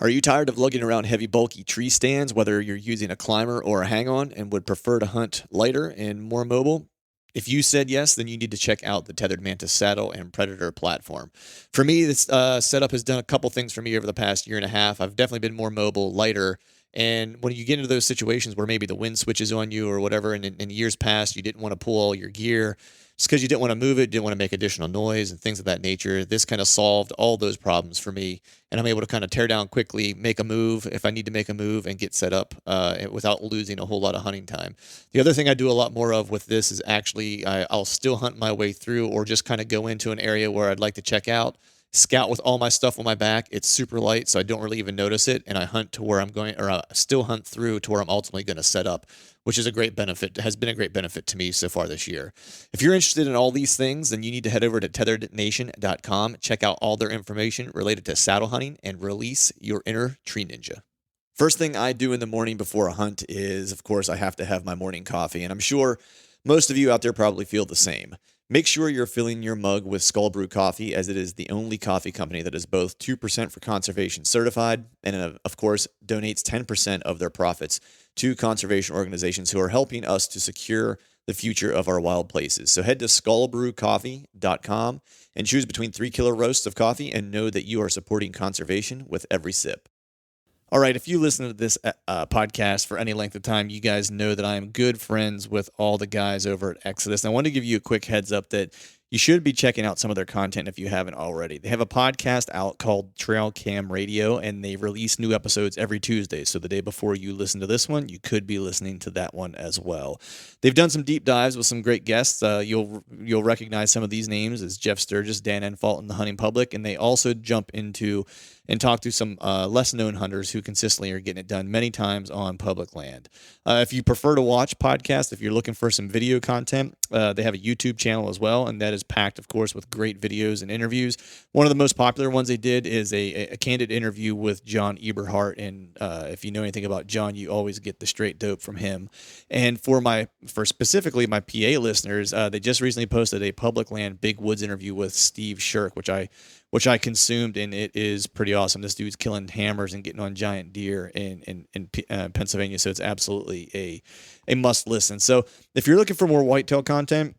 Are you tired of lugging around heavy, bulky tree stands, whether you're using a climber or a hang-on, and would prefer to hunt lighter and more mobile? If you said yes, then you need to check out the Tethered Mantis Saddle and Predator platform. For me, this setup has done a couple things for me over the past year and a half. I've definitely been more mobile, lighter, and when you get into those situations where maybe the wind switches on you or whatever, and in years past you didn't want to pull all your gear, just because you didn't want to move it, didn't want to make additional noise and things of that nature, this kind of solved all those problems for me. And I'm able to kind of tear down quickly, make a move if I need to make a move, and get set up without losing a whole lot of hunting time. The other thing I do a lot more of with this is actually I'll still hunt my way through, or just kind of go into an area where I'd like to check out, scout with all my stuff on my back. It's super light, so I don't really even notice it, and I hunt to where I'm going, or still hunt through to where I'm ultimately going to set up, which is a great benefit, has been a great benefit to me so far this year. If you're interested in all these things, then you need to head over to tetherednation.com, check out all their information related to saddle hunting, and release your inner tree ninja. First thing I do in the morning before a hunt is, of course, I have to have my morning coffee, and I'm sure most of you out there probably feel the same. Make sure you're filling your mug with Skull Brew coffee, as it is the only coffee company that is both 2% for conservation certified and, of course, donates 10% of their profits to conservation organizations who are helping us to secure the future of our wild places. So head to skullbrewcoffee.com and choose between 3 kilo roasts of coffee, and know that you are supporting conservation with every sip. All right, if you listen to this podcast for any length of time, you guys know that I am good friends with all the guys over at Exodus. And I want to give you a quick heads up that you should be checking out some of their content if you haven't already. They have a podcast out called Trail Cam Radio, and they release new episodes every Tuesday. So the day before you listen to this one, you could be listening to that one as well. They've done some deep dives with some great guests. You'll recognize some of these names as Jeff Sturgis, Dan Enfalt, and the Hunting Public. And they also jump into and talk to some less-known hunters who consistently are getting it done many times on public land. If you prefer to watch podcasts, if you're looking for some video content, they have a YouTube channel as well, and that is packed, of course, with great videos and interviews. One of the most popular ones they did is a candid interview with John Eberhardt, and if you know anything about John, you always get the straight dope from him. And for specifically my PA listeners, they just recently posted a public land big woods interview with Steve Shirk, which I consumed, and it is pretty awesome. This dude's killing hammers and getting on giant deer in Pennsylvania, so it's absolutely a must listen. So if you're looking for more whitetail content,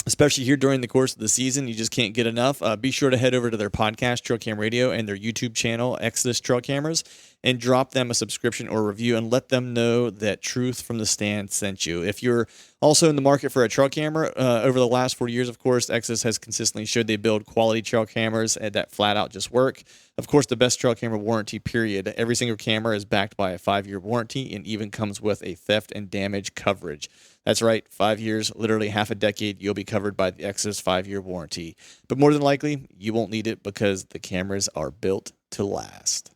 especially here during the course of the season, you just can't get enough, be sure to head over to their podcast, Trail Cam Radio, and their YouTube channel, Exodus Trail Cameras, and drop them a subscription or review and let them know that Truth from the Stand sent you. If you're also in the market for a trail camera, over the last 4 years, of course, Exodus has consistently showed they build quality trail cameras that flat out just work. Of course, the best trail camera warranty, period. Every single camera is backed by a 5-year warranty and even comes with a theft and damage coverage. That's right, 5 years, literally half a decade, you'll be covered by the Exodus 5-year warranty. But more than likely, you won't need it because the cameras are built to last.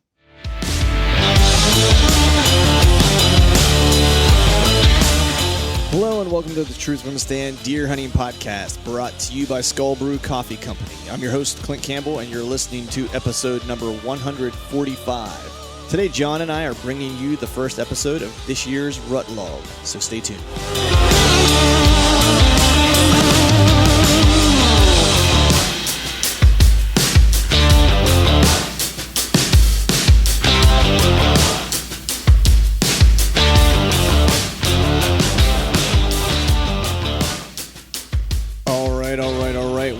Hello and welcome to the Truth from the Stand Deer Hunting Podcast, brought to you by Skull Brew Coffee Company. I'm your host, Clint Campbell, and you're listening to episode number 145. Today, John and I are bringing you the first episode of this year's Rut Log, so stay tuned.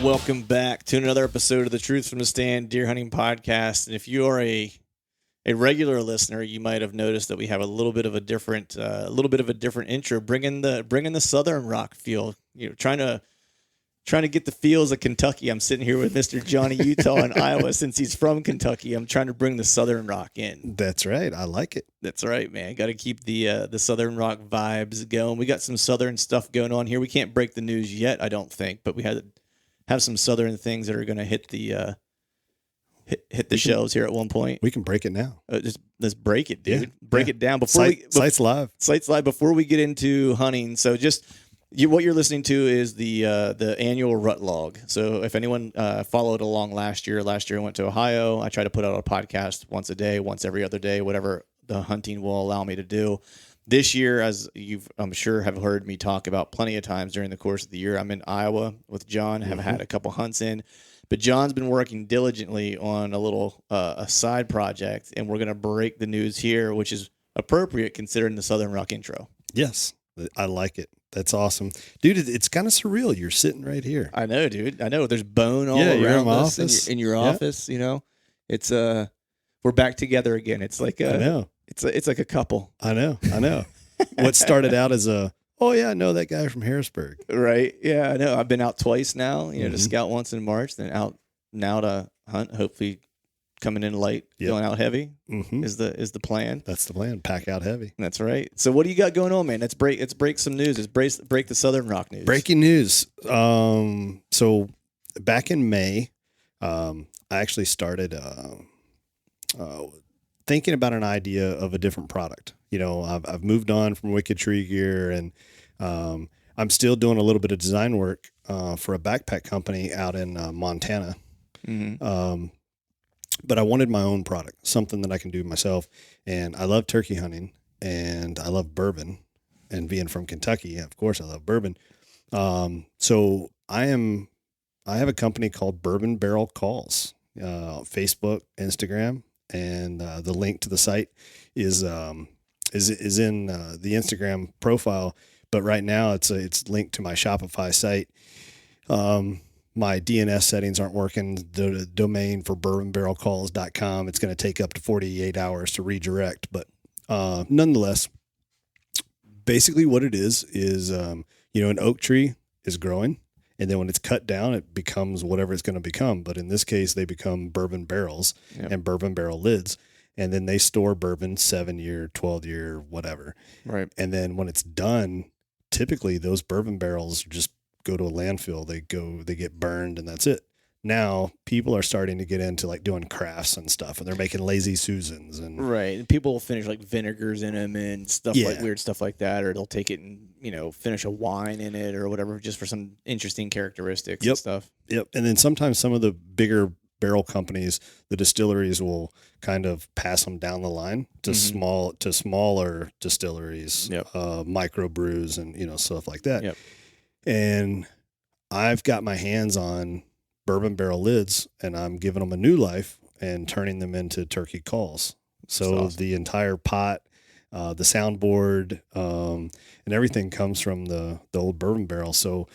Welcome back to another episode of the Truth from the Stand Deer Hunting Podcast. And if you are a regular listener, you might have noticed that we have a little bit of a different intro, bringing the Southern rock feel. You know, trying to get the feels of Kentucky. I'm sitting here with Mr. Johnny Utah in Iowa. Since he's from Kentucky, I'm trying to bring the Southern rock in. That's right. I like it. That's right, man. Got to keep the Southern rock vibes going. We got some Southern stuff going on here. We can't break the news yet, I don't think, but we have some Southern things that are going to hit the shelves here at one point. We can break it now. Let's break it, dude. Break it down before Sites live. Sites live before we get into hunting. So what you're listening to is the annual Rut Log. So if anyone followed along last year I went to Ohio. I try to put out a podcast once a day, once every other day, whatever the hunting will allow me to do. This year, as I'm sure have heard me talk about plenty of times during the course of the year, I'm in Iowa with John, have had a couple hunts in. But John's been working diligently on a little a side project, and we're going to break the news here, which is appropriate considering the Southern Rock intro. Yes, I like it. That's awesome. Dude, it's kind of surreal. You're sitting right here. I know, dude. I know. There's bone all you're around in my us office. in your office, you know. It's we're back together again. It's like I know. It's like a couple. I know. What started out as oh yeah, I know that guy from Harrisburg. Right. Yeah, I know. I've been out twice now, to scout once in March, then out now to hunt, hopefully coming in light, going out heavy is the plan. That's the plan. Pack out heavy. That's right. So what do you got going on, man? Let's break some news. Let's break the Southern Rock news. Breaking news. So back in May, I actually started thinking about an idea of a different product. I've moved on from Wicked Tree Gear, and I'm still doing a little bit of design work for a backpack company out in Montana. But I wanted my own product, something that I can do myself. And I love turkey hunting, and I love bourbon. And being from Kentucky, of course, I love bourbon. So I have a company called Bourbon Barrel Calls, Facebook, Instagram, and the link to the site is in the Instagram profile. But right now it's linked to my Shopify site. My DNS settings aren't working. The domain for bourbonbarrelcalls.com, it's going to take up to 48 hours to redirect. But nonetheless, basically what it is an oak tree is growing. And then when it's cut down, it becomes whatever it's going to become. But in this case, they become bourbon barrels and bourbon barrel lids. And then they store bourbon 7-year, 12-year, whatever. Right. And then when it's done, typically those bourbon barrels just go to a landfill. They get burned, and that's it. Now people are starting to get into like doing crafts and stuff, and they're making lazy Susans and right. And people will finish like vinegars in them and stuff like weird stuff like that, or they'll take it and finish a wine in it or whatever, just for some interesting characteristics and stuff. Yep. And then sometimes some of the bigger barrel companies, the distilleries will kind of pass them down the line to smaller distilleries, micro brews, and stuff like that. Yep. And I've got my hands on bourbon barrel lids, and I'm giving them a new life and turning them into turkey calls. So awesome. The entire pot, the soundboard, and everything comes from the old bourbon barrel. So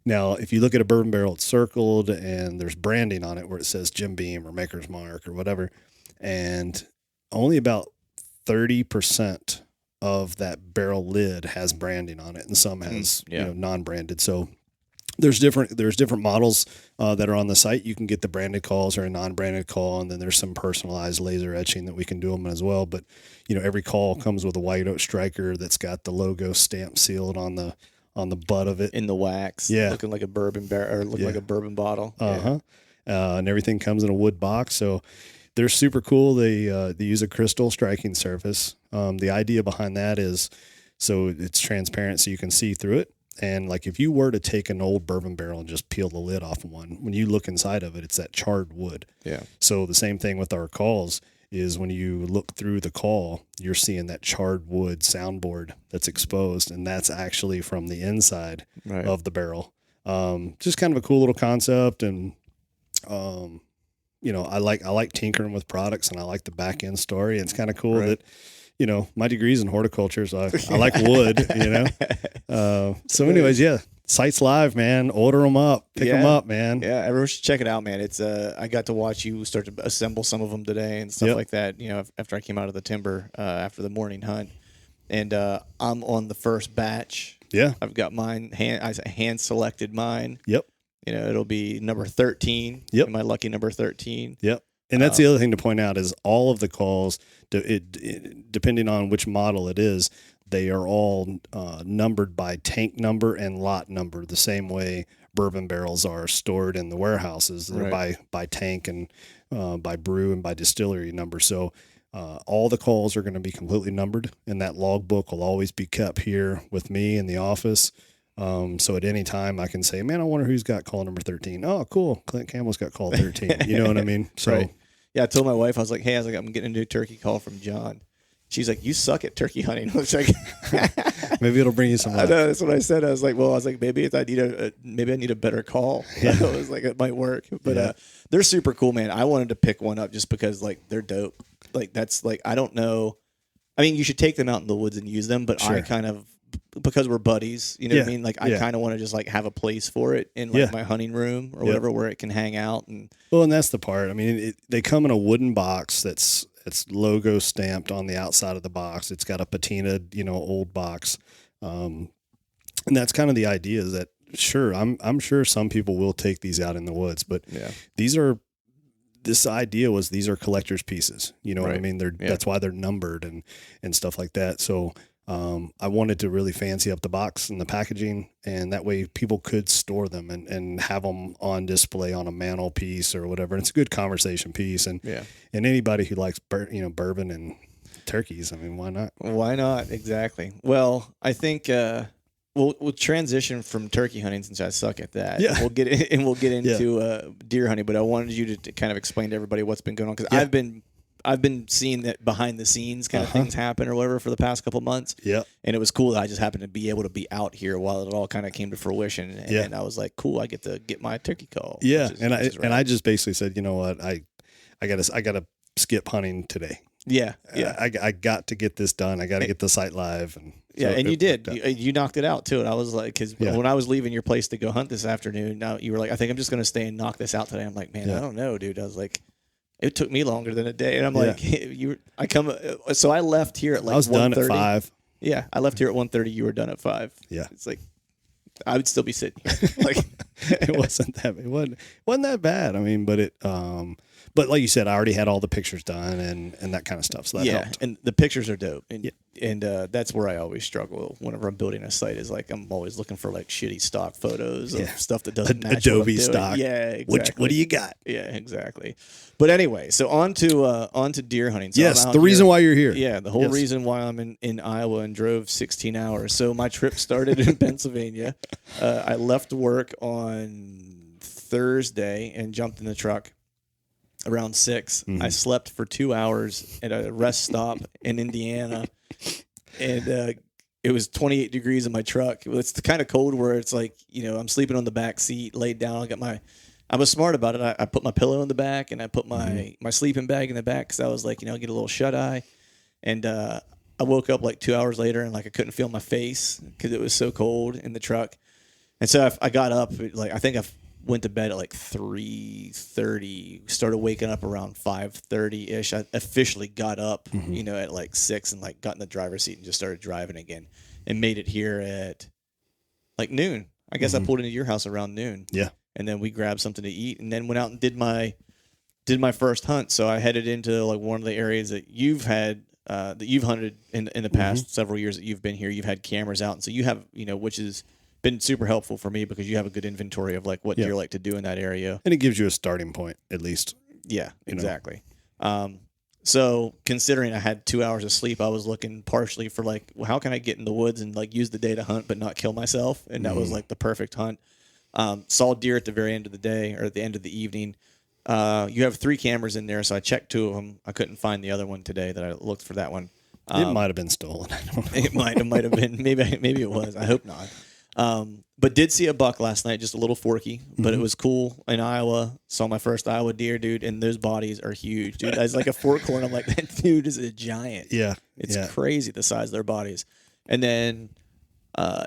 now if you look at a bourbon barrel, it's circled and there's branding on it where it says Jim Beam or Maker's Mark or whatever. And only about 30% of that barrel lid has branding on it, and some has non-branded. So there's different models that are on the site. You can get the branded calls or a non-branded call, and then there's some personalized laser etching that we can do them as well. But every call comes with a white oak striker that's got the logo stamp sealed on the butt of it in the wax, looking like a bourbon barrel or looking like a bourbon bottle. And everything comes in a wood box. So they're super cool. They use a crystal striking surface. The idea behind that is so it's transparent, so you can see through it. And like if you were to take an old bourbon barrel and just peel the lid off of one, when you look inside of it, it's that charred wood. Yeah. So the same thing with our calls is when you look through the call, you're seeing that charred wood soundboard that's exposed, and that's actually from the inside of the barrel. Just kind of a cool little concept, and I like tinkering with products, and I like the back end story. And it's kind of cool that. My degree's in horticulture, so I like wood, So anyways, site's live, man. Order them up. Pick them up, man. Yeah, everyone should check it out, man. It's I got to watch you start to assemble some of them today and stuff like that, after I came out of the timber after the morning hunt. And I'm on the first batch. Yeah. I've got mine, I hand-selected mine. Yep. It'll be number 13. Yep. My lucky number 13. Yep. And that's the other thing to point out is all of the calls, depending on which model it is, they are all numbered by tank number and lot number, the same way bourbon barrels are stored in the warehouses. They're by tank and by brew and by distillery number. So all the calls are going to be completely numbered, and that logbook will always be kept here with me in the office. So at any time I can say, man, I wonder who's got call number 13. Oh, cool. Clint Campbell's got call 13. You know what I mean? So yeah, I told my wife, I was like, I'm getting a new turkey call from John. She's like, you suck at turkey hunting. I was like, Maybe it'll bring you some I luck. know, that's what I said. I was like, maybe I need a better call. Yeah. I was like, it might work, but they're super cool, man. I wanted to pick one up just because like they're dope. Like that's like, I don't know. I mean, you should take them out in the woods and use them, but Sure. I kind of, because we're buddies, you know what I mean? Like I Yeah. kind of want to just like have a place for it in like my hunting room or whatever, where it can hang out. And well, and that's the part. I mean, they come in a wooden box it's logo stamped on the outside of the box. It's got a patinaed, old box. And that's kind of the idea is that sure, I'm sure some people will take these out in the woods, but this idea was these are collector's pieces. You know what I mean? That's why they're numbered and stuff like that. So I wanted to really fancy up the box and the packaging, and that way people could store them and have them on display on a mantelpiece or whatever. And it's a good conversation piece. And anybody who likes bourbon and turkeys, I mean, why not? Why not? Exactly. Well, I think we'll transition from turkey hunting since I suck at that. Yeah. We'll get into deer hunting, but I wanted you to kind of explain to everybody what's been going on, because I've been seeing that behind the scenes kind of things happen or whatever for the past couple months. Yeah. And it was cool that I just happened to be able to be out here while it all kind of came to fruition. And I was like, cool, I get to get my turkey call. Yeah. I just basically said, you know what, I gotta skip hunting today. Yeah. I got to get this done. I got to get the site live. And yeah, and you did. You knocked it out too. And I was like, because when I was leaving your place to go hunt this afternoon, now you were like, I think I'm just going to stay and knock this out today. I'm like, man, I don't know, dude. I was like, it took me longer than a day. And I'm like, so I left here at like 1:30. I was done at 5. Yeah, I left here at 1:30. You were done at 5. Yeah. It's like, I would still be sitting here. Like, it wasn't that bad. I mean, but like you said, I already had all the pictures done and that kind of stuff. So that helped. And the pictures are dope. And that's where I always struggle whenever I'm building a site, is like I'm always looking for like shitty stock photos of stuff that doesn't match Adobe what I'm doing. stock. Yeah, exactly. What do you got? Yeah, exactly. But anyway, so on to deer hunting. So yes, the reason why you're here. Yeah, the whole reason why I'm in Iowa and drove 16 hours. So my trip started in Pennsylvania. I left work on Thursday and jumped in the truck around 6. Mm-hmm. I slept for 2 hours at a rest stop in Indiana, and it was 28 degrees in my truck. It's the kind of cold where it's like, I'm sleeping on the back seat, laid down. I was smart about it. I put my pillow in the back, and I put my sleeping bag in the back, because I was like, get a little shut eye. And I woke up like 2 hours later, and like I couldn't feel my face because it was so cold in the truck. And so I got up, like I think I went to bed at like 3:30, started waking up around 5:30-ish. I officially got up, at like 6, and like got in the driver's seat and just started driving again, and made it here at like noon. I guess I pulled into your house around noon. Yeah. And then we grabbed something to eat, and then went out and did my first hunt. So I headed into like one of the areas that you've had, that you've hunted in the past several years that you've been here. You've had cameras out, and so you have, which is been super helpful for me, because you have a good inventory of like what deer like to do in that area, and it gives you a starting point at least. Yeah, exactly. So considering I had 2 hours of sleep, I was looking partially for like, well, how can I get in the woods and like use the day to hunt but not kill myself? And that was like the perfect hunt. Saw deer at the very end of the day, or at the end of the evening. You have 3 cameras in there, so I checked 2 of them. I couldn't find the other one today that I looked for that one. It might have been stolen. I don't know. It might have been. Maybe it was. I hope not. But did see a buck last night, just a little forky, but it was cool in Iowa. Saw my first Iowa deer, dude, and those bodies are huge, dude. It's like a forkhorn. I'm like, that dude is a giant. Yeah. It's crazy the size of their bodies. And then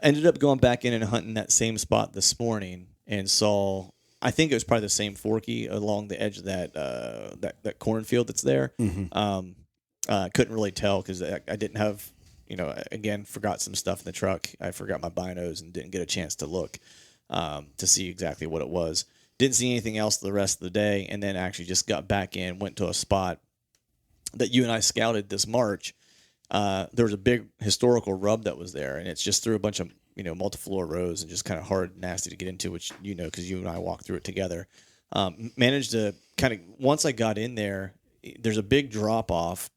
ended up going back in and hunting that same spot this morning, and saw, I think it was probably the same forky along the edge of that cornfield that's there. Couldn't really tell because I didn't have, again, forgot some stuff in the truck. I forgot my binos and didn't get a chance to look to see exactly what it was. Didn't see anything else the rest of the day, and then actually just got back in, went to a spot that you and I scouted this March. There was a big historical rub that was there, and it's just through a bunch of multi-floor rows and just kind of hard, nasty to get into, which because you and I walked through it together. Managed to kind of, once I got in there, there's a big drop off,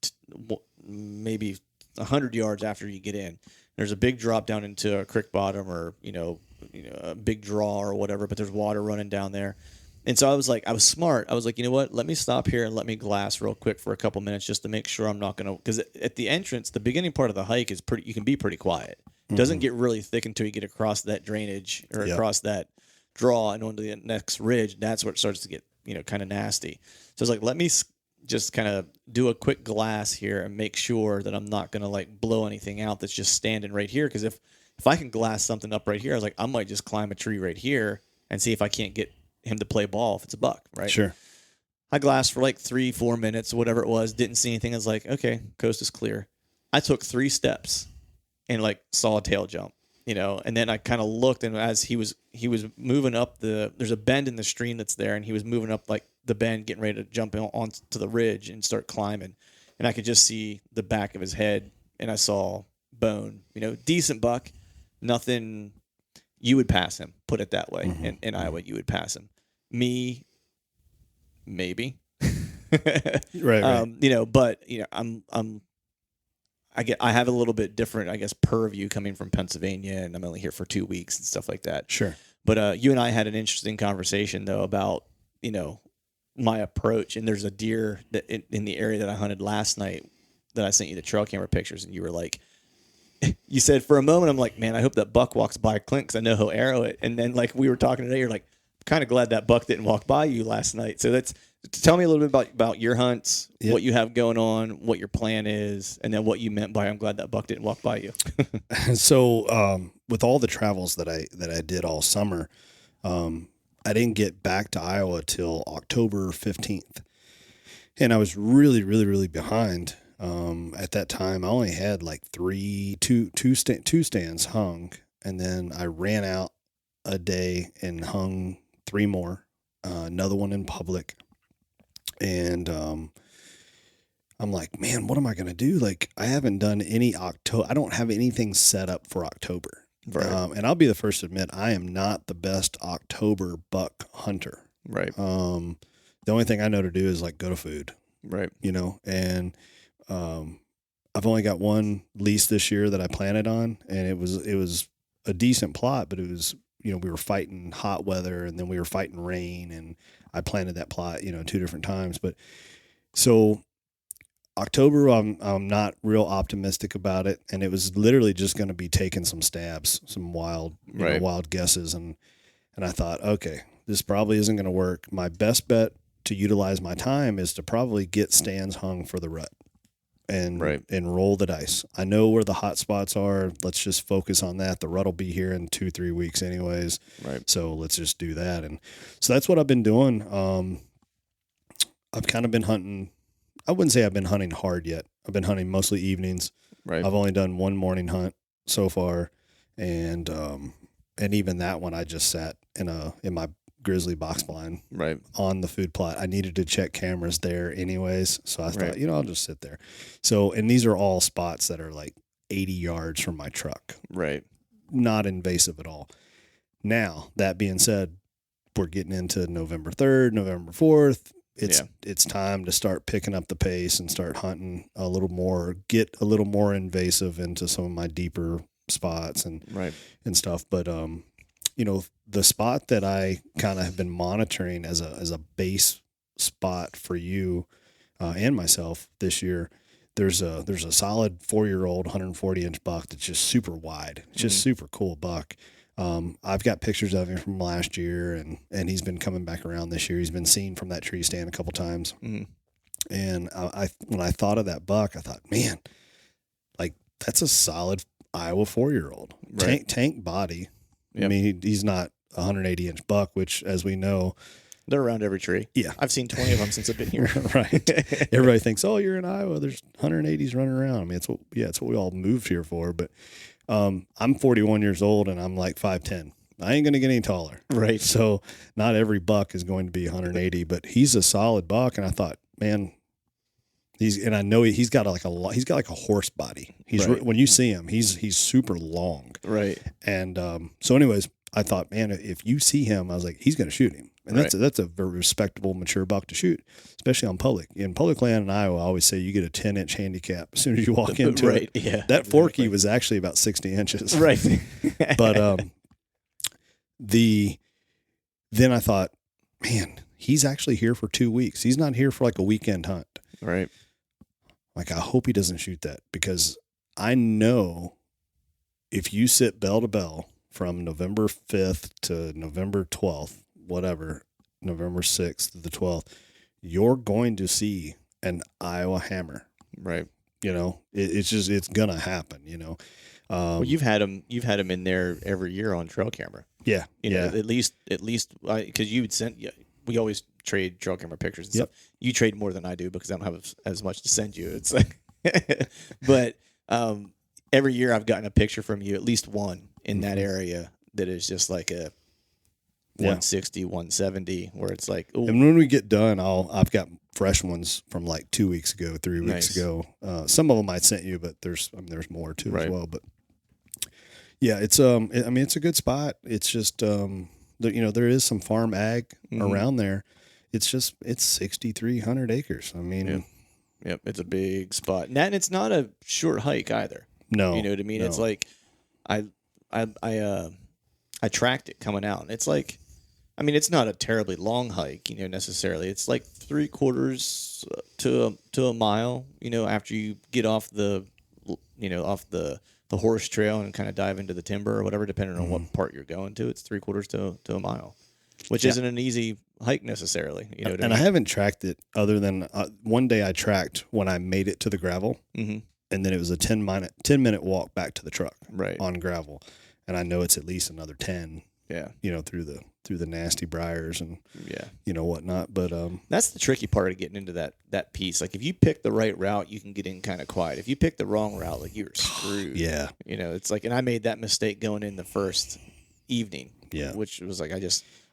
maybe 100 yards after you get in. There's a big drop down into a creek bottom, or a big draw or whatever, but there's water running down there. And so I was smart. I was like, you know what? Let me stop here and let me glass real quick for a couple minutes just to make sure I'm not going to, because at the entrance, the beginning part of the hike is you can be pretty quiet. It doesn't get really thick until you get across that drainage or across that draw and onto the next ridge. That's where it starts to get, kind of nasty. So it's like, let me just kind of do a quick glass here and make sure that I'm not going to like blow anything out that's just standing right here. Because if I can glass something up right here, I was like, I might just climb a tree right here and see if I can't get him to play ball if it's a buck, right? Sure. I glassed for like 3-4 minutes, whatever it was, didn't see anything. I was like, okay, coast is clear. I took 3 steps and like saw a tail jump, and then I kind of looked, and as he was moving up there's a bend in the stream that's there, and he was moving up like the bend, getting ready to jump onto the ridge and start climbing. And I could just see the back of his head, and I saw bone, decent buck, nothing. You would pass him, put it that way. Mm-hmm. In Iowa, you would pass him. Me, maybe. Right. But I have a little bit different, I guess, purview coming from Pennsylvania, and I'm only here for 2 weeks and stuff like that. Sure. But you and I had an interesting conversation though about my approach, and there's a deer that in the area that I hunted last night that I sent you the trail camera pictures, and you were like, you said for a moment, I'm like, man, I hope that buck walks by Clint because I know he'll arrow it. And then like we were talking today, you're like, I'm kind of glad that buck didn't walk by you last night. So tell me a little bit about your hunts, what you have going on, what your plan is, and then what you meant by I'm glad that buck didn't walk by you. So with all the travels that I did all summer, I didn't get back to Iowa till October 15th. And I was really, really, really behind. At that time, I only had like two stands hung, and then I ran out a day and hung 3 more, another one in public. And I'm like, man, what am I going to do? Like, I haven't done any October. I don't have anything set up for October. Right. And I'll be the first to admit, I am not the best October buck hunter. Right. The only thing I know to do is like go to food. Right. And I've only got one lease this year that I planted on, and it was a decent plot, but it was, we were fighting hot weather, and then we were fighting rain, and I planted that plot, 2 different times. But so October, I'm not real optimistic about it, and it was literally just going to be taking some stabs, some wild guesses, and I thought, okay, this probably isn't going to work. My best bet to utilize my time is to probably get stands hung for the rut and roll the dice. I know where the hot spots are. Let's just focus on that. The rut will be here in 2-3 weeks anyways. Right. So let's just do that. And so that's what I've been doing. I've kind of been hunting. I wouldn't say I've been hunting hard yet. I've been hunting mostly evenings. Right. I've only done 1 morning hunt so far. And even that one, I just sat in my grizzly box blind on the food plot. I needed to check cameras there anyways. So I thought, I'll just sit there. So, and these are all spots that are like 80 yards from my truck. Right. Not invasive at all. Now, that being said, we're getting into November 3rd, November 4th. It's time to start picking up the pace and start hunting a little more, get a little more invasive into some of my deeper spots and stuff. But, the spot that I kind of have been monitoring as a base spot for you and myself this year, there's a solid 4-year-old 140-inch buck that's just super wide. It's just super cool buck. I've got pictures of him from last year, and he's been coming back around this year. He's been seen from that tree stand a couple times. Mm-hmm. And when I thought of that buck, I thought, man, like that's a solid Iowa 4-year-old tank body. Yep. I mean, he's not a 180-inch buck, which, as we know, they're around every tree. Yeah. I've seen 20 of them since I've been here. Right. Everybody thinks, oh, you're in Iowa. There's 180s running around. I mean, it's what we all moved here for. But I'm 41 years old, and I'm like 5'10". I ain't going to get any taller. Right. So not every buck is going to be 180, but he's a solid buck. And I thought, man, I know he's got like a horse body. When you see him, he's super long. Right. And so anyways, I thought, man, if you see him, I was like, he's going to shoot him. And that's a very respectable, mature buck to shoot, especially on public. In public land in Iowa, I always say you get a 10-inch handicap as soon as you walk into it. Yeah. That forky was actually about 60 inches. Right. But then I thought, man, he's actually here for 2 weeks. He's not here for like a weekend hunt. Right. Like, I hope he doesn't shoot that, because I know if you sit bell to bell from November 5th to November 12th, whatever, November 6th to the 12th, you're going to see an Iowa hammer. Right. It's going to happen, Well, you've had them in there every year on trail camera. Yeah. At least, because you would send, we always trade trail camera pictures and stuff. You trade more than I do because I don't have as much to send you. It's like, but every year I've gotten a picture from you, at least one in that area that is just like a 160, 170, where it's like, ooh. And when we get done, I've got fresh ones from like 2 weeks ago, 3 weeks ago. Some of them I sent you, but there's more too as well. But yeah, it's it's a good spot. It's just there is some farm ag around there. It's 6,300 acres. I mean, yep, it's a big spot. And it's not a short hike either. No, you know what I mean. No. It's like I tracked it coming out, and it's like, it's not a terribly long hike, necessarily. It's like 3/4 to a mile, after you get off the horse trail and kind of dive into the timber or whatever, depending on what part you're going to. It's 3/4 to a mile, which isn't an easy hike necessarily. I haven't tracked it other than one day I tracked when I made it to the gravel, and then it was a 10-minute walk back to the truck on gravel, and I know it's at least another 10. Yeah, through the nasty briars and whatnot. But that's the tricky part of getting into that piece. Like if you pick the right route, you can get in kind of quiet. If you pick the wrong route, like you're screwed. Yeah, it's like, and I made that mistake going in the first evening. Yeah, which was like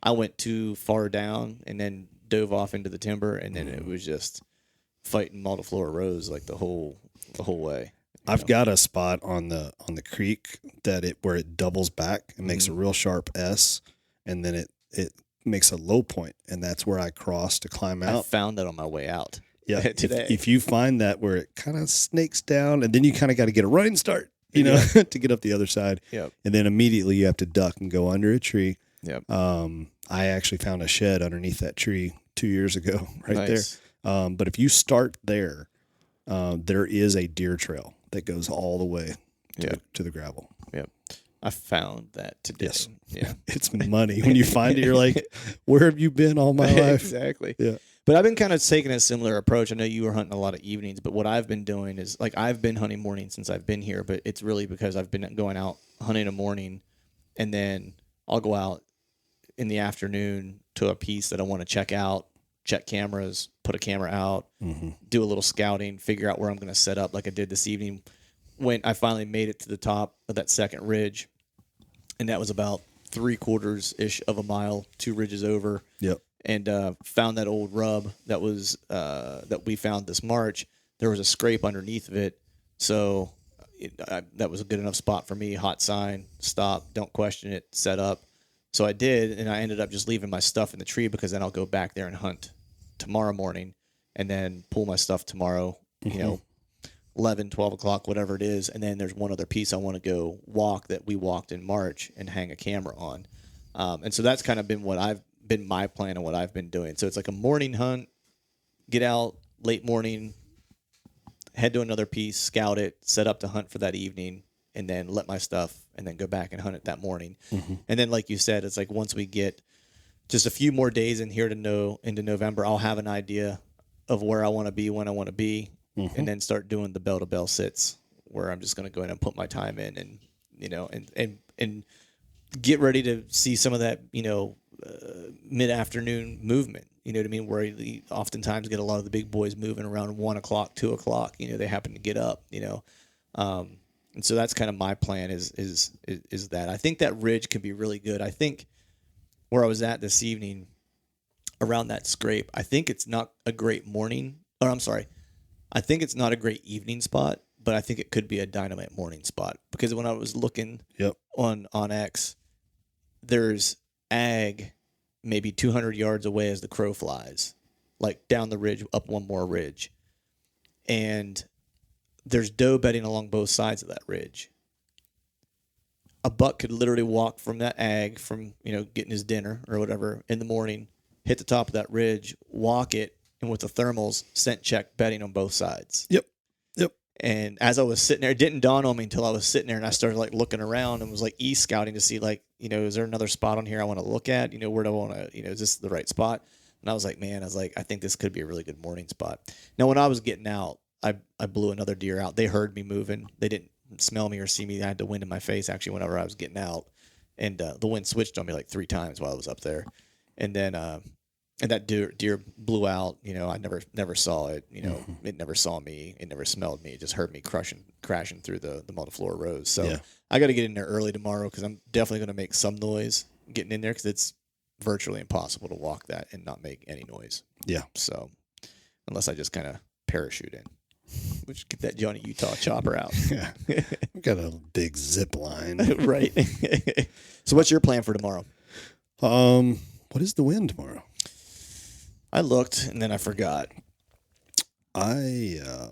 I went too far down and then dove off into the timber, and then it was just fighting multiflora rows like the whole way. I've got a spot on the creek where it doubles back and makes a real sharp S, and then it makes a low point, and that's where I cross to climb out. I found that on my way out. Yeah, today. If you find that where it kind of snakes down, and then you kind of got to get a running start, to get up the other side. Yep. And then immediately you have to duck and go under a tree. Yep. I actually found a shed underneath that tree 2 years ago, there. But if you start there, there is a deer trail that goes all the way to the gravel. Yep. I found that today. Yes. Yeah. It's money. When you find it, you're like, where have you been all my life? Exactly. Yeah. But I've been kind of taking a similar approach. I know you were hunting a lot of evenings, but what I've been doing is, like, I've been hunting mornings since I've been here, but it's really because I've been going out hunting a morning, and then I'll go out in the afternoon to a piece that I want to check out, check cameras, put a camera out, do a little scouting, figure out where I'm going to set up, like I did this evening when I finally made it to the top of that second ridge. And that was about 3/4-ish of a mile, 2 ridges over. Yep. And found that old rub that was that we found this March. There was a scrape underneath of it, so that was a good enough spot for me. Hot sign, stop, don't question it, set up. So I did, and I ended up just leaving my stuff in the tree because then I'll go back there and hunt tomorrow morning and then pull my stuff tomorrow, 11, 12 o'clock, whatever it is. And then there's one other piece I want to go walk that we walked in March and hang a camera on. And so that's kind of been my plan and what I've been doing. So it's like a morning hunt, get out late morning, head to another piece, scout it, set up to hunt for that evening, and then let my stuff, and then go back and hunt it that morning. And then, like you said, it's like once we get just a few more days in here into November, I'll have an idea of where I want to be, when I want to be, and then start doing the bell-to-bell sits where I'm just going to go in and put my time in, and and get ready to see some of that, mid-afternoon movement. You know what I mean? Where you oftentimes get a lot of the big boys moving around 1 o'clock, 2 o'clock. They happen to get up. And so that's kind of my plan is that. I think that ridge can be really good. I think where I was at this evening around that scrape, I think it's not a great I think it's not a great evening spot, but I think it could be a dynamite morning spot, because when I was looking on X, there's ag maybe 200 yards away as the crow flies, like down the ridge, up one more ridge. And there's doe bedding along both sides of that ridge. A buck could literally walk from that ag, from, getting his dinner or whatever in the morning, hit the top of that ridge, walk it, and with the thermals, scent check bedding on both sides. Yep. And as I was sitting there, it didn't dawn on me until I was sitting there and I started like looking around and was like scouting to see like, is there another spot on here I want to look at? Where do I want to, is this the right spot? And I was like, I think this could be a really good morning spot. Now, when I was getting out, I blew another deer out. They heard me moving. They didn't smell me or see me. I had the wind in my face actually whenever I was getting out. And the wind switched on me like 3 times while I was up there. And then, and that deer blew out. I never saw it. It never saw me. It never smelled me. It just heard me crashing through the multiflora rows. So I got to get in there early tomorrow because I'm definitely going to make some noise getting in there because it's virtually impossible to walk that and not make any noise. Yeah. So unless I just kind of parachute in, which get that Johnny Utah chopper out. Yeah. We've got a big zip line. Right. So what's your plan for tomorrow? What is the wind tomorrow? I looked and then I forgot. Let's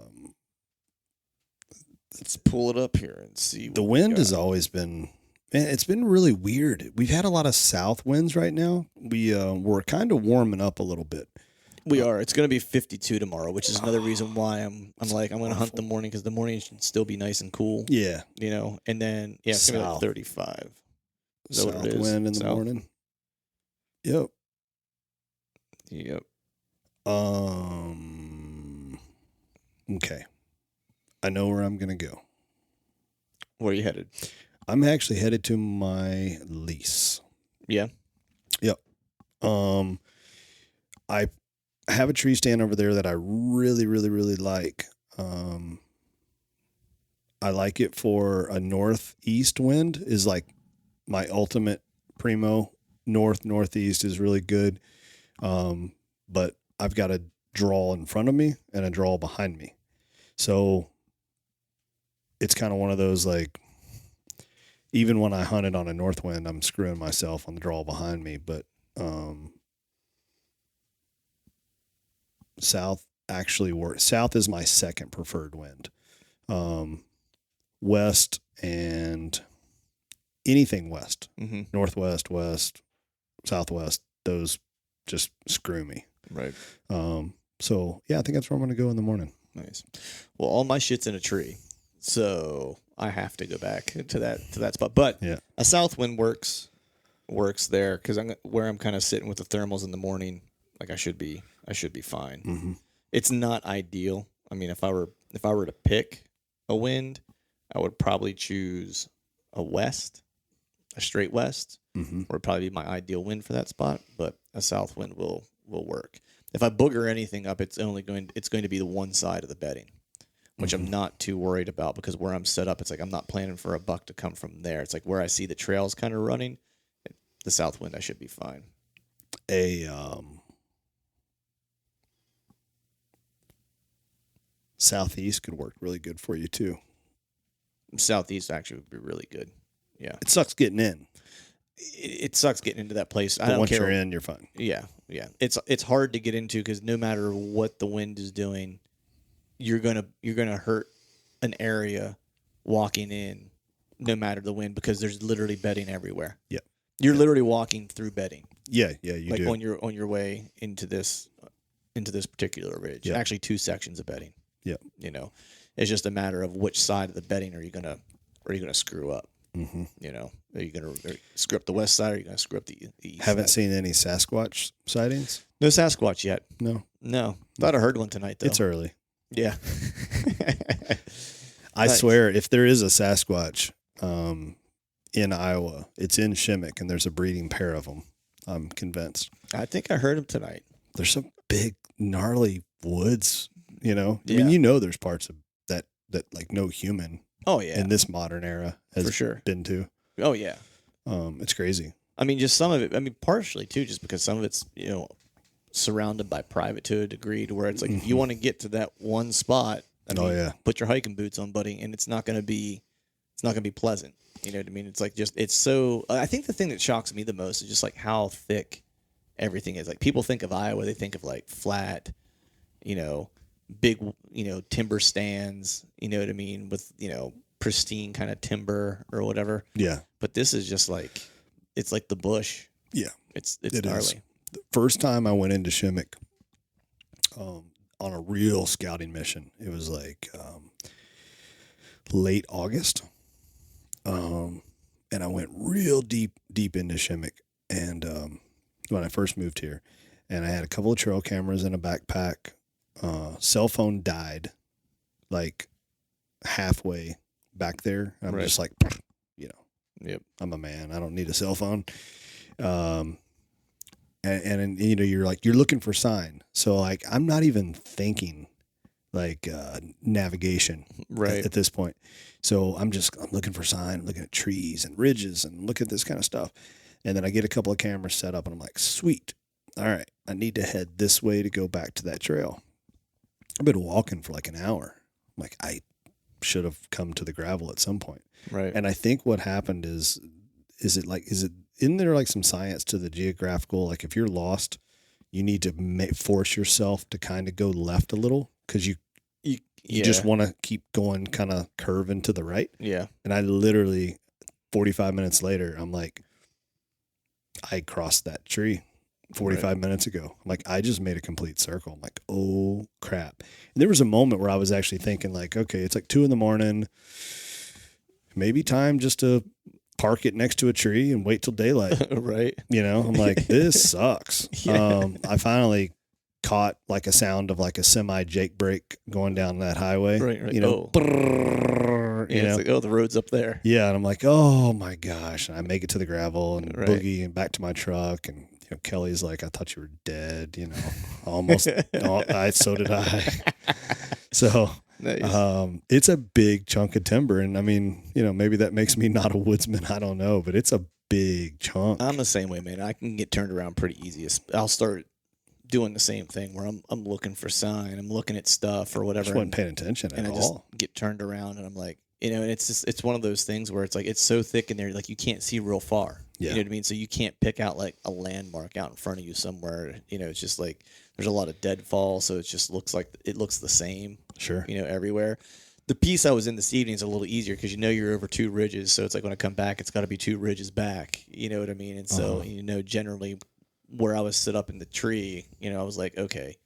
pull it up here and see. The wind has always been, man, it's been really weird. We've had a lot of south winds right now. We're kind of warming up a little bit. We are. It's going to be 52 tomorrow, which is another reason why I'm going to hunt the morning because the morning should still be nice and cool. Yeah. And then it's going to be like 35. South wind in the morning. Yep. Yep. Okay. I know where I'm going to go. Where are you headed? I'm actually headed to my lease. Yeah. Yep. I have a tree stand over there that I really, really, really like. I like it for a northeast wind is like my ultimate primo. Northeast is really good. But I've got a draw in front of me and a draw behind me. So it's kind of one of those, like, even when I hunted on a north wind, I'm screwing myself on the draw behind me. But south actually works. South is my second preferred wind. West and anything west, northwest, west, southwest, those just screw me. Right. So yeah, I think that's where I'm going to go in the morning. Nice. Well, all my shit's in a tree, so I have to go back to that spot. But a south wind works there because I'm kind of sitting with the thermals in the morning. Like I should be fine. Mm-hmm. It's not ideal. I mean, if I were to pick a wind, I would probably choose a straight west. Would probably be my ideal wind for that spot. But a south wind will work. If I booger anything up, it's going to be the one side of the bedding, which I'm not too worried about because where I'm set up, it's like I'm not planning for a buck to come from there. It's like where I see the trails kind of running, the south wind, I should be fine. Southeast could work really good for you too. Southeast actually would be really good. Yeah. It sucks getting in. It sucks getting into that place. But once you're in, you're fine. Yeah. It's hard to get into because no matter what the wind is doing, you're gonna hurt an area walking in, no matter the wind, because there's literally bedding everywhere. Yeah. You're literally walking through bedding. Yeah, you like do. on your way into this particular ridge. Yeah. Actually, 2 sections of bedding. Yeah. It's just a matter of which side of the bedding are you gonna screw up. Mm-hmm. Are you going to screw up the west side or are you going to screw up the east Haven't side? seen any Sasquatch sightings? No Sasquatch yet. No. Thought I heard one tonight, though. It's early. Yeah. I swear, if there is a Sasquatch in Iowa, it's in Shimmick, and there's a breeding pair of them. I'm convinced. I think I heard him tonight. There's some big, gnarly woods, Yeah. I mean, there's parts of that like no human in this modern era has for sure been to. Oh, yeah. It's crazy. I mean, just some of it. I mean, partially, too, just because some of it's, surrounded by private to a degree to where it's like, if you want to get to that one spot, put your hiking boots on, buddy, and it's not going to be pleasant. You know what I mean? It's like it's so, I think the thing that shocks me the most is just like how thick everything is. Like people think of Iowa, they think of like flat, big, timber stands, you know what I mean? With, pristine kind of timber or whatever. Yeah. But this is just like, it's like the bush. Yeah. It's It gnarly. is. The first time I went into Shimmick on a real scouting mission, it was like late August. And I went real deep into Shimmick. And when I first moved here, and I had a couple of trail cameras in a backpack. Cell phone died like halfway back there. I'm Right. just like, you know, Yep. I'm a man. I don't need a cell phone. And you know, you're looking for sign. So like, I'm not even thinking like navigation Right. at this point. So I'm looking for sign, I'm looking at trees and ridges and look at this kind of stuff. And then I get a couple of cameras set up and I'm like, sweet. All right. I need to head this way to go back to that trail. I've been walking for like an hour. I'm like, I should have come to the gravel at some point. Right. And I think what happened is isn't there like some science to the geographical? Like if you're lost, you need to force yourself to kind of go left a little because you just want to keep going kind of curving to the right. Yeah. And I literally 45 minutes later, I'm like, I crossed that tree 45 minutes ago. I'm like, I just made a complete circle. I'm like, oh crap. And there was a moment where I was actually thinking like, okay, it's like 2 a.m. Maybe time just to park it next to a tree and wait till daylight. Right. You know, I'm like, this sucks. Yeah. I finally caught like a sound of like a semi Jake brake going down that highway. Right. You know, Yeah, it's like, oh, the road's up there. yeah. And I'm like, oh my gosh. And I make it to the gravel and Right. boogie and back to my truck. And, you know, Kelly's like, I thought you were dead, you know, almost. So did I. So, Nice. it's a big chunk of timber. And I mean, you know, maybe that makes me not a woodsman. I don't know, but it's a big chunk. I'm the same way, man. I can get turned around pretty easy. I'll start doing the same thing where I'm looking for sign, I'm looking at stuff or whatever, I just wasn't paying attention at and I all. just get turned around, and I'm like, you know, and it's one of those things where it's like it's so thick in there, like you can't see real far. Yeah. You know what I mean? So you can't pick out like a landmark out in front of you somewhere. You know, it's just like there's a lot of deadfall, so it just looks like it looks the same. Sure. You know, everywhere. The piece I was in this evening is a little easier because you know you're over 2 ridges, so it's like when I come back, it's got to be 2 ridges back. You know what I mean? And so you know, generally, where I was set up in the tree, you know, I was like, okay,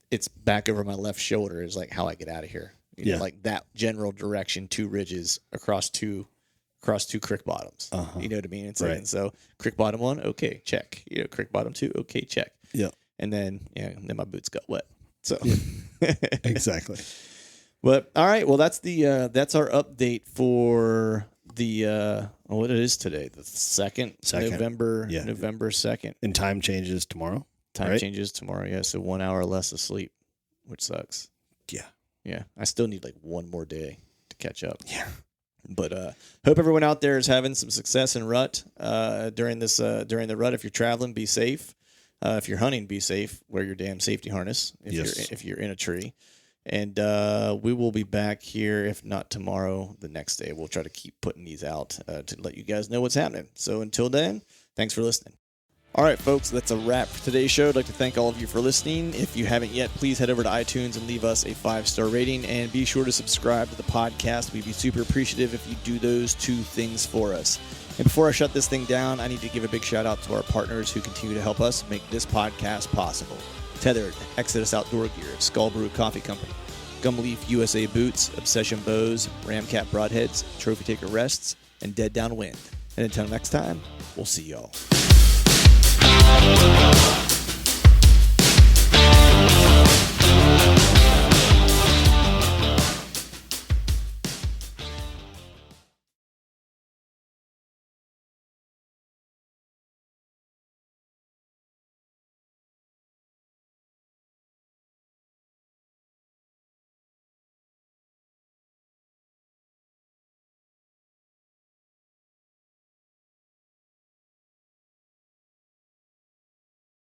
it's back over my left shoulder is like how I get out of here. You know, like that general direction, 2 ridges across two creek bottoms. You know what I mean? It's like, and so creek bottom 1, okay, check. You know, creek bottom 2, okay, check. Yeah. And then then my boots got wet. So Exactly. But all right, well that's our update for the what it is today, the 2nd. November 2nd. And time changes tomorrow. Time changes tomorrow, yeah. So 1 hour less of sleep, which sucks. Yeah. Yeah. I still need like one more day to catch up. Yeah. But hope everyone out there is having some success in rut during the rut. If you're traveling, be safe. If you're hunting, be safe. Wear your damn safety harness if you're in a tree. And we will be back here, if not tomorrow, the next day. We'll try to keep putting these out to let you guys know what's happening. So until then, thanks for listening. All right, folks, that's a wrap for today's show. I'd like to thank all of you for listening. If you haven't yet, please head over to iTunes and leave us a 5-star rating. And be sure to subscribe to the podcast. We'd be super appreciative if you do those 2 things for us. And before I shut this thing down, I need to give a big shout out to our partners who continue to help us make this podcast possible. Tethered, Exodus Outdoor Gear, Skull Brew Coffee Company, Gumleaf USA Boots, Obsession Bows, Ramcat Broadheads, Trophy Taker Rests, and Dead Downwind. And until next time, we'll see y'all.